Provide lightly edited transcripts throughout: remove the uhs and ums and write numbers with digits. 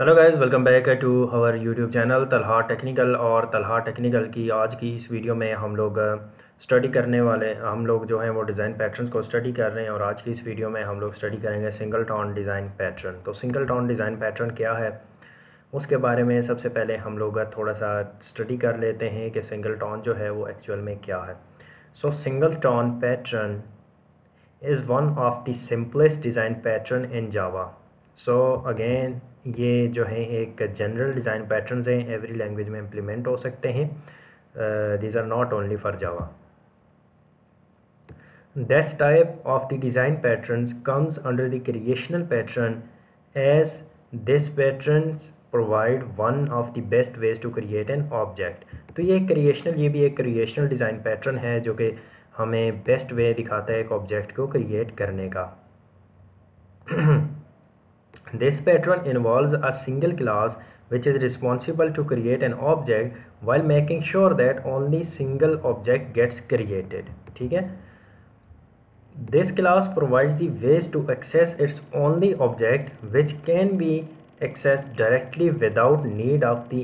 Hello guys, welcome back to our YouTube channel Talha technical. और Talha technical की आज की इस वीडियो में हम लोग स्टडी करने वाले हम लोग जो हैं वो डिज़ाइन पैटर्न्स को स्टडी कर रहे हैं। और आज की इस वीडियो में हम लोग स्टडी करेंगे सिंगल टोन डिज़ाइन पैटर्न। तो सिंगल टोन डिज़ाइन पैटर्न क्या है उसके बारे में सबसे पहले हम लोग थोड़ा सा स्टडी कर लेते हैं कि सिंगल टोन जो है वो एक्चुअल में क्या है। So singleton pattern is one of the simplest design pattern in Java. So again ये जो है एक जनरल डिज़ाइन पैटर्न्स हैं, एवरी लैंग्वेज में इम्प्लीमेंट हो सकते हैं। These are not only for Java. This type of the design patterns comes under the creational pattern, as this patterns provide one of the best ways to create an object। तो ये भी एक creational design pattern है जो कि हमें best way दिखाता है एक ऑब्जेक्ट को क्रिएट करने का। This pattern involves a single class which is responsible to create an object while making sure that only single object gets created। ठीक है। This class provides the ways to access its only object, which can be accessed directly without need of the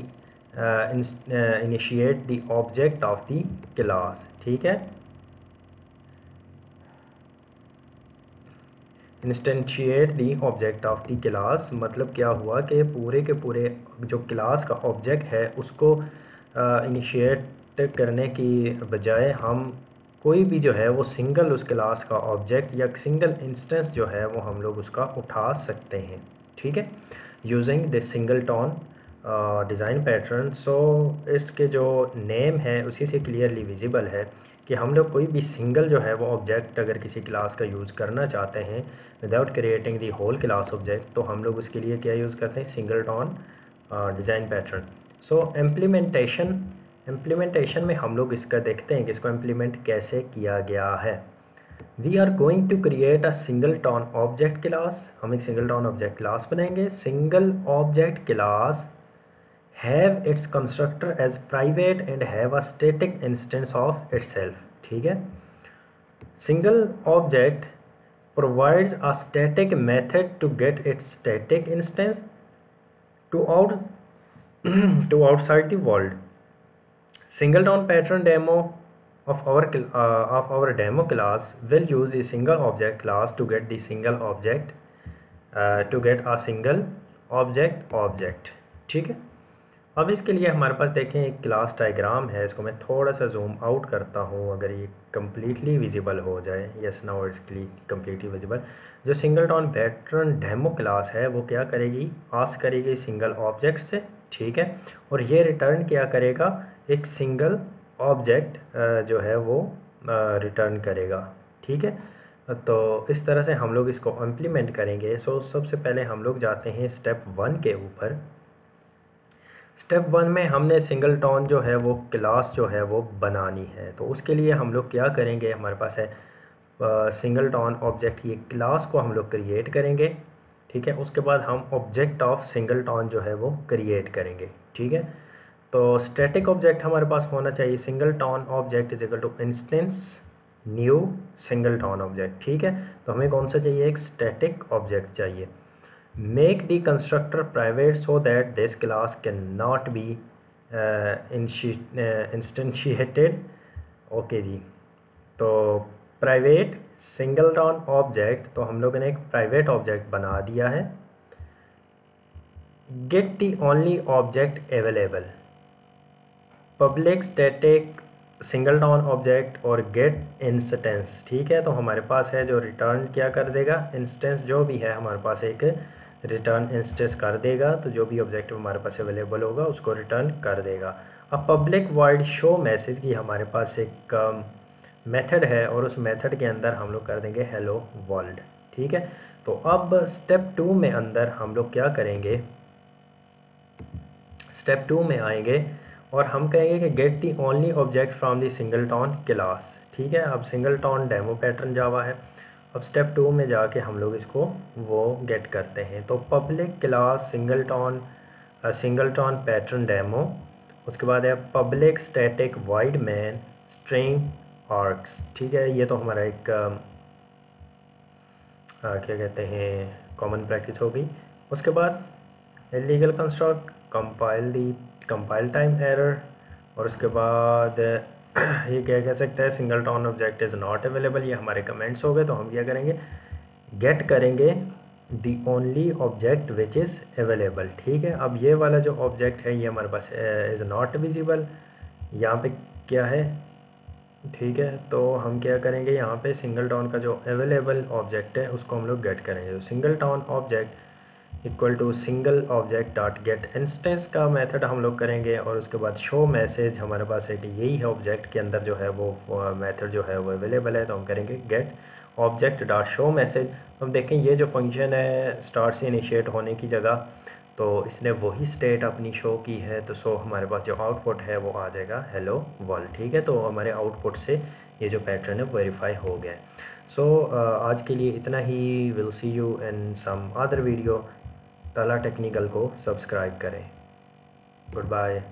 initiate the object of the class। ठीक है। Instantiate the object of the class मतलब क्या हुआ कि पूरे के पूरे जो क्लास का ऑब्जेक्ट है उसको इनिशिएट करने की बजाय हम कोई भी जो है वो सिंगल उस क्लास का ऑब्जेक्ट या सिंगल इंस्टेंस जो है वो हम लोग उसका उठा सकते हैं। ठीक है, using this singleton design pattern. So इसके जो नेम है उसी से क्लियरली विजिबल है कि हम लोग कोई भी सिंगल जो है वो ऑब्जेक्ट अगर किसी क्लास का यूज़ करना चाहते हैं without creating the whole class object, तो हम लोग उसके लिए क्या यूज़ करते हैं, singleton design pattern. So implementation में हम लोग इसका देखते हैं कि इसको इम्प्लीमेंट कैसे किया गया है। We are going to create a singleton object class. हम एक सिंगल टोन ऑब्जेक्ट क्लास बनाएंगे। Single object class have its constructor as private and have a static instance of itself. ठीक है। Single object provides a static method to get its static instance to outside the world। Singleton pattern demo of our demo class will use the single object class to get the single object to get a single object। ठीक है। अब इसके लिए हमारे पास देखें एक class diagram है, इसको मैं थोड़ा सा जूम आउट करता हूँ अगर ये कम्प्लीटली विजिबल हो जाए। Yes, now it's completely visible. जो singleton pattern demo class है वो क्या करेगी, आस्क करेगी सिंगल ऑब्जेक्ट से। ठीक है। और ये रिटर्न क्या करेगा, एक सिंगल ऑब्जेक्ट जो है वो रिटर्न करेगा। ठीक है। तो इस तरह से हम लोग इसको इम्प्लीमेंट करेंगे। सो सबसे पहले हम लोग जाते हैं स्टेप 1 के ऊपर। स्टेप 1 में हमने सिंगल टोन जो है वो क्लास जो है वो बनानी है। तो उसके लिए हम लोग क्या करेंगे, हमारे पास है सिंगल टोन ऑब्जेक्ट की क्लास को हम लोग क्रिएट करेंगे। ठीक है। उसके बाद हम ऑब्जेक्ट ऑफ सिंगल टोन जो है वो क्रिएट करेंगे। ठीक है। तो स्टैटिक ऑब्जेक्ट हमारे पास होना चाहिए single tone object is equal to instance new single tone object. ठीक है। तो हमें कौन सा चाहिए, एक स्टैटिक ऑब्जेक्ट चाहिए। Make the constructor private so that this class cannot be instantiated। Okay जी। तो प्राइवेट सिंगल टोन ऑब्जेक्ट, तो हम लोगों ने एक प्राइवेट ऑब्जेक्ट बना दिया है। Get the only object available, public static single tone object और गेट इंस्टेंस। ठीक है। तो हमारे पास है जो रिटर्न क्या कर देगा, इंस्टेंस जो भी है हमारे पास एक रिटर्न इंस्टेंस कर देगा। तो जो भी ऑब्जेक्ट हमारे पास अवेलेबल होगा उसको रिटर्न कर देगा। अब पब्लिक वॉइड शो मैसेज की हमारे पास एक मेथड है और उस मेथड के अंदर हम लोग कर देंगे हेलो वर्ल्ड। ठीक है। तो अब स्टेप 2 में अंदर हम लोग क्या करेंगे, स्टेप 2 में आएंगे और हम कहेंगे कि get the only object from the single tone class. ठीक है। अब सिंगल टोन डेमो पैटर्न जावा है। अब स्टेप 2 में जाके हम लोग इसको वो गेट करते हैं। तो public class single tone pattern demo, उसके बाद है public static wide man string arcs. ठीक है। ये तो हमारा एक क्या कहते हैं कॉमन प्रैक्टिस होगी। उसके बाद illegal construct, compile time error, और उसके बाद ये क्या कह सकते हैं, singleton object is not available. ये हमारे कमेंट्स हो गए। तो हम क्या करेंगे, गेट करेंगे the only object which is available. ठीक है, अब ये वाला जो ऑब्जेक्ट है ये हमारे पास इज़ नॉट विजिबल, यहाँ पे क्या है। ठीक है, तो हम क्या करेंगे, यहाँ पे सिंगल टाउन का जो अवेलेबल ऑब्जेक्ट है उसको हम लोग गेट करेंगे। तो singleton object equal to single object dot get instance का मेथड हम लोग करेंगे, और उसके बाद शो मैसेज हमारे पास है कि यही है ऑब्जेक्ट के अंदर जो है वो मेथड जो है वो अवेलेबल है। तो हम करेंगे get object dot show message. हम देखें ये जो फंक्शन है स्टार्ट से इनिशिएट होने की जगह, तो इसने वही स्टेट अपनी शो की है। तो सो हमारे पास जो आउटपुट है वो आ जाएगा हेलो वर्ल्ड। ठीक है, तो हमारे आउटपुट से ये जो पैटर्न है वेरीफाई हो गया। सो आज के लिए इतना ही। Will see you in some other video. ताला टेक्निकल को सब्सक्राइब करें। Good bye.